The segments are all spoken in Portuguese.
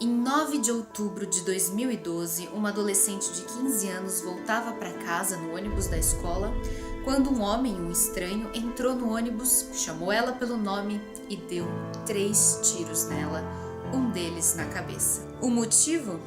Em 9 de outubro de 2012, uma adolescente de 15 anos voltava para casa no ônibus da escola quando um homem, um estranho, entrou no ônibus, chamou ela pelo nome e deu 3 tiros nela, um deles na cabeça. O motivo?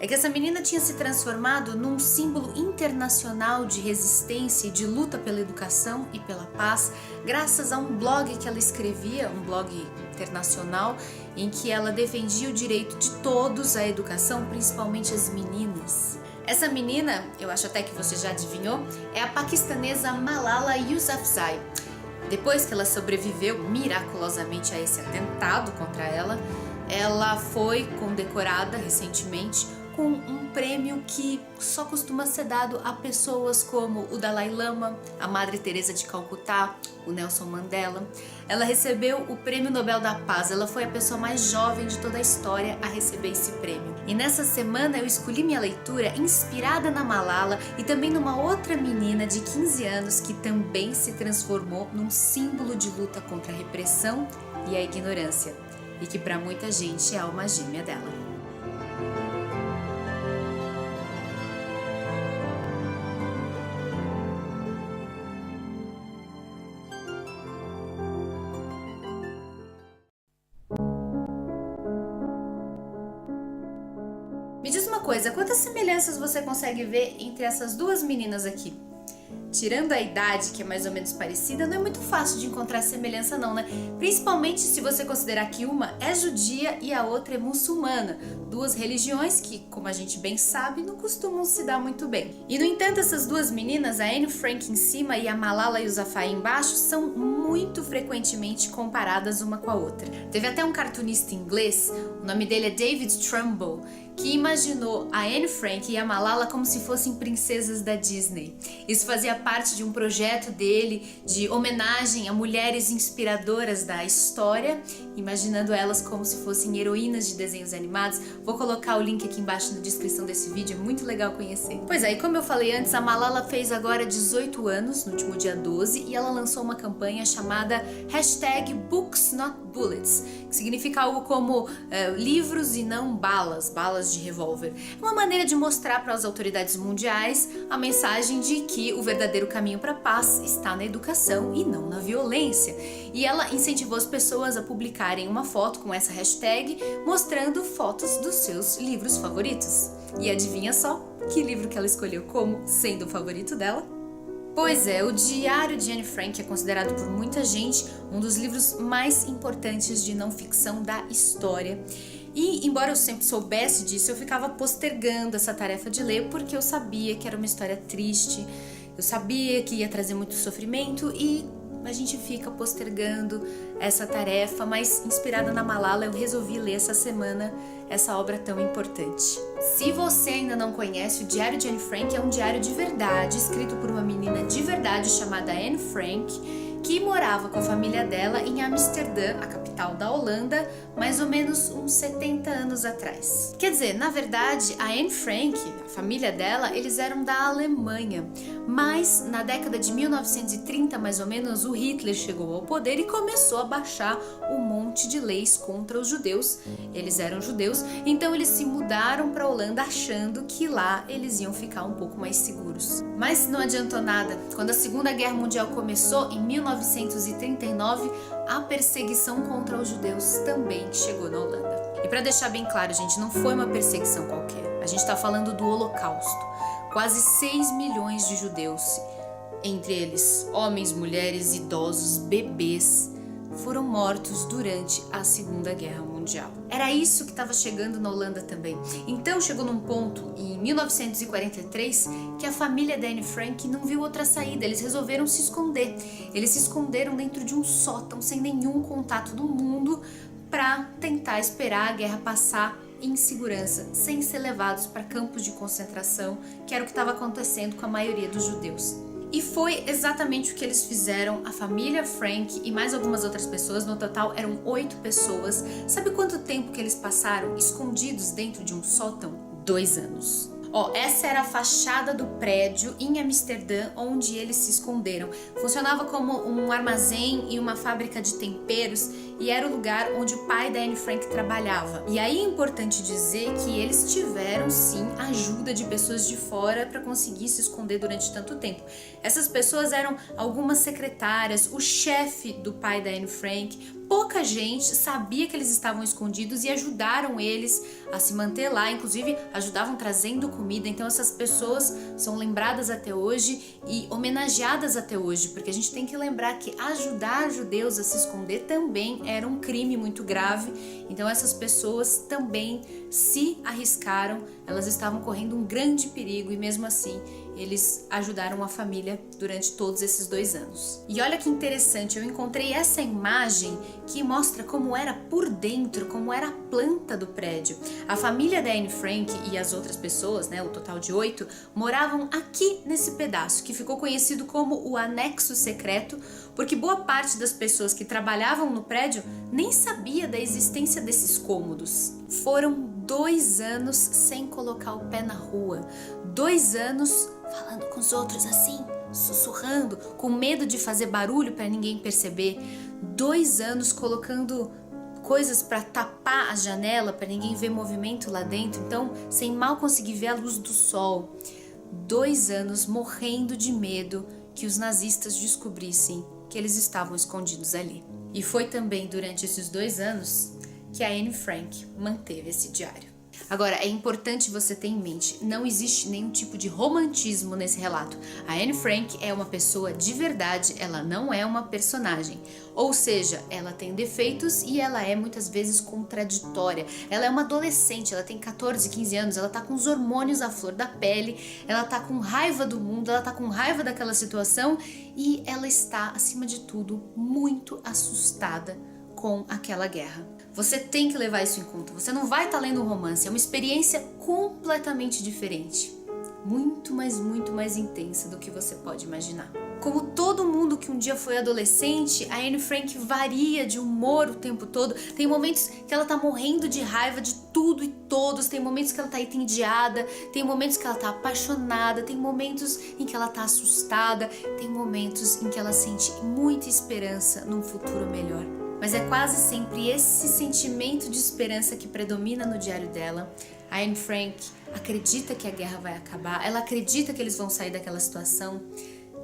É que essa menina tinha se transformado num símbolo internacional de resistência e de luta pela educação e pela paz, graças a um blog que ela escrevia, um blog internacional, em que ela defendia o direito de todos à educação, principalmente as meninas. Essa menina, eu acho até que você já adivinhou, é a paquistanesa Malala Yousafzai. Depois que ela sobreviveu miraculosamente a esse atentado contra ela, ela foi condecorada recentemente com um prêmio que só costuma ser dado a pessoas como o Dalai Lama, a Madre Teresa de Calcutá, o Nelson Mandela. Ela recebeu o Prêmio Nobel da Paz, ela foi a pessoa mais jovem de toda a história a receber esse prêmio. E nessa semana eu escolhi minha leitura inspirada na Malala e também numa outra menina de 15 anos que também se transformou num símbolo de luta contra a repressão e a ignorância, e que para muita gente é a alma gêmea dela. Me diz uma coisa, quantas semelhanças você consegue ver entre essas duas meninas aqui? Tirando a idade, que é mais ou menos parecida, não é muito fácil de encontrar semelhança não, né? Principalmente se você considerar que uma é judia e a outra é muçulmana. Duas religiões que, como a gente bem sabe, não costumam se dar muito bem. E no entanto, essas duas meninas, a Anne Frank em cima e a Malala Yousafzai embaixo, são muito frequentemente comparadas uma com a outra. Teve até um cartunista inglês, o nome dele é David Trumbull, que imaginou a Anne Frank e a Malala como se fossem princesas da Disney. Isso fazia parte de um projeto dele de homenagem a mulheres inspiradoras da história, imaginando elas como se fossem heroínas de desenhos animados. Vou colocar o link aqui embaixo na descrição desse vídeo, é muito legal conhecer. Pois é, e como eu falei antes, a Malala fez agora 18 anos, no último dia 12, e ela lançou uma campanha chamada #BooksNotBullets, que significa algo como livros e não balas de revólver. É uma maneira de mostrar para as autoridades mundiais a mensagem de que o verdadeiro caminho para a paz está na educação e não na violência. E ela incentivou as pessoas a publicarem uma foto com essa hashtag, mostrando fotos dos seus livros favoritos. E adivinha só que livro que ela escolheu como sendo o favorito dela? Pois é, o Diário de Anne Frank é considerado por muita gente um dos livros mais importantes de não ficção da história. E, embora eu sempre soubesse disso, eu ficava postergando essa tarefa de ler porque eu sabia que era uma história triste, eu sabia que ia trazer muito sofrimento e a gente fica postergando essa tarefa, mas inspirada na Malala eu resolvi ler essa semana essa obra tão importante. Se você ainda não conhece, o Diário de Anne Frank é um diário de verdade, escrito por uma menina de verdade chamada Anne Frank, que morava com a família dela em Amsterdã, a capital da Holanda, mais ou menos uns 70 anos atrás. Quer dizer, na verdade, a Anne Frank, a família dela, eles eram da Alemanha, mas na década de 1930, mais ou menos, o Hitler chegou ao poder e começou a baixar um monte de leis contra os judeus. Eles eram judeus, então eles se mudaram para a Holanda achando que lá eles iam ficar um pouco mais seguros. Mas não adiantou nada. Quando a Segunda Guerra Mundial começou, em 1939, a perseguição contra os judeus também chegou na Holanda. E para deixar bem claro, gente, não foi uma perseguição qualquer. A gente está falando do Holocausto. Quase 6 milhões de judeus, entre eles homens, mulheres, idosos, bebês, foram mortos durante a Segunda Guerra Mundial. Era isso que estava chegando na Holanda também. Então chegou num ponto, em 1943, que a família da Anne Frank não viu outra saída, eles resolveram se esconder. Eles se esconderam dentro de um sótão, sem nenhum contato do mundo, para tentar esperar a guerra passar em segurança, sem ser levados para campos de concentração, que era o que estava acontecendo com a maioria dos judeus. E foi exatamente o que eles fizeram, a família Frank e mais algumas outras pessoas, no total eram 8 pessoas. Sabe quanto tempo que eles passaram escondidos dentro de um sótão? 2 anos. Ó, essa era a fachada do prédio em Amsterdã onde eles se esconderam. Funcionava como um armazém e uma fábrica de temperos e era o lugar onde o pai da Anne Frank trabalhava. E aí é importante dizer que eles tiveram sim ajuda de pessoas de fora para conseguir se esconder durante tanto tempo. Essas pessoas eram algumas secretárias, o chefe do pai da Anne Frank. Pouca gente sabia que eles estavam escondidos e ajudaram eles a se manter lá, inclusive ajudavam trazendo comida. Então essas pessoas são lembradas até hoje e homenageadas até hoje, porque a gente tem que lembrar que ajudar judeus a se esconder também era um crime muito grave. Então essas pessoas também se arriscaram, elas estavam correndo um grande perigo e mesmo assim eles ajudaram a família durante todos esses 2 anos. E olha que interessante, eu encontrei essa imagem que mostra como era por dentro, como era a planta do prédio. A família da Anne Frank e as outras pessoas, né, o total de 8, moravam aqui nesse pedaço, que ficou conhecido como o anexo secreto, porque boa parte das pessoas que trabalhavam no prédio nem sabia da existência desses cômodos. Foram 2 anos sem colocar o pé na rua, 2 anos falando com os outros assim, sussurrando, com medo de fazer barulho para ninguém perceber, 2 anos colocando coisas para tapar a janela para ninguém ver movimento lá dentro, então sem mal conseguir ver a luz do sol, 2 anos morrendo de medo que os nazistas descobrissem que eles estavam escondidos ali. E foi também durante esses 2 anos que a Anne Frank manteve esse diário. Agora, é importante você ter em mente, não existe nenhum tipo de romantismo nesse relato. A Anne Frank é uma pessoa de verdade, ela não é uma personagem. Ou seja, ela tem defeitos e ela é muitas vezes contraditória. Ela é uma adolescente, ela tem 14, 15 anos, ela tá com os hormônios à flor da pele, ela tá com raiva do mundo, ela tá com raiva daquela situação e ela está, acima de tudo, muito assustada com aquela guerra. Você tem que levar isso em conta. Você não vai estar lendo um romance, é uma experiência completamente diferente. Muito mais intensa do que você pode imaginar. Como todo mundo que um dia foi adolescente, a Anne Frank varia de humor o tempo todo. Tem momentos que ela tá morrendo de raiva de tudo e todos, tem momentos que ela tá entediada, tem momentos que ela tá apaixonada, tem momentos em que ela tá assustada, tem momentos em que ela sente muita esperança num futuro melhor. Mas é quase sempre esse sentimento de esperança que predomina no diário dela. A Anne Frank acredita que a guerra vai acabar, ela acredita que eles vão sair daquela situação,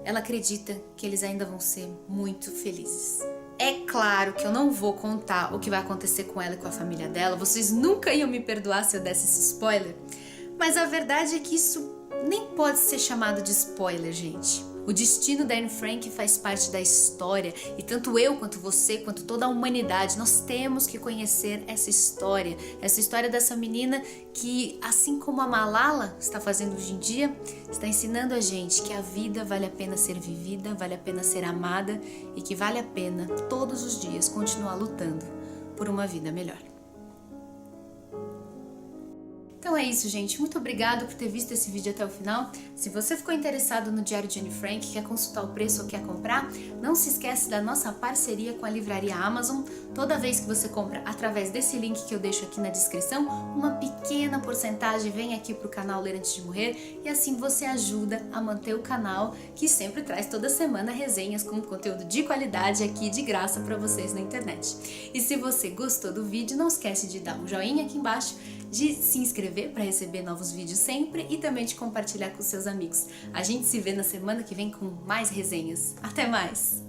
ela acredita que eles ainda vão ser muito felizes. É claro que eu não vou contar o que vai acontecer com ela e com a família dela, vocês nunca iam me perdoar se eu desse esse spoiler, mas a verdade é que isso nem pode ser chamado de spoiler, gente. O destino da Anne Frank faz parte da história e tanto eu, quanto você, quanto toda a humanidade, nós temos que conhecer essa história dessa menina que, assim como a Malala está fazendo hoje em dia, está ensinando a gente que a vida vale a pena ser vivida, vale a pena ser amada e que vale a pena todos os dias continuar lutando por uma vida melhor. Então é isso, gente. Muito obrigada por ter visto esse vídeo até o final. Se você ficou interessado no Diário de Anne Frank, quer consultar o preço ou quer comprar, não se esquece da nossa parceria com a livraria Amazon. Toda vez que você compra através desse link que eu deixo aqui na descrição, uma pequena porcentagem vem aqui para o canal Ler Antes de Morrer e assim você ajuda a manter o canal, que sempre traz toda semana resenhas com conteúdo de qualidade aqui de graça para vocês na internet. E se você gostou do vídeo, não esquece de dar um joinha aqui embaixo, de se inscrever para receber novos vídeos sempre e também de compartilhar com seus amigos. A gente se vê na semana que vem com mais resenhas. Até mais!